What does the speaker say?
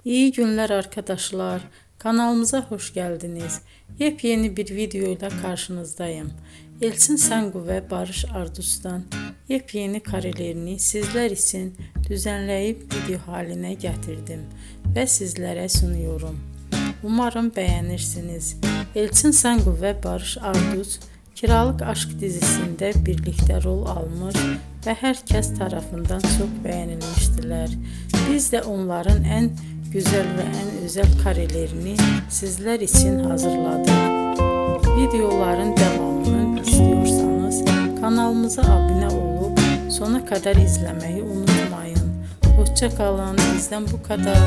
İyi günler arkadaşlar. Kanalımıza hoş geldiniz. Yepyeni bir video ile karşınızdayım. Elçin Sangu ve Barış Ardus'tan yepyeni karelerini sizler için düzenleyip video haline getirdim ve sizlere sunuyorum. Umarım beğenirsiniz. Elçin Sangu ve Barış Ardus Kiralık Aşk dizisinde birlikte rol almış ve herkes tarafından çok beğenilmiştiler. Biz de onların en güzel ve en özel karelerini sizler için hazırladık. Videoların devamını istiyorsanız kanalımıza abone olup sona kadar izlemeyi unutmayın. Hoşça kalın. Bizden bu kadar.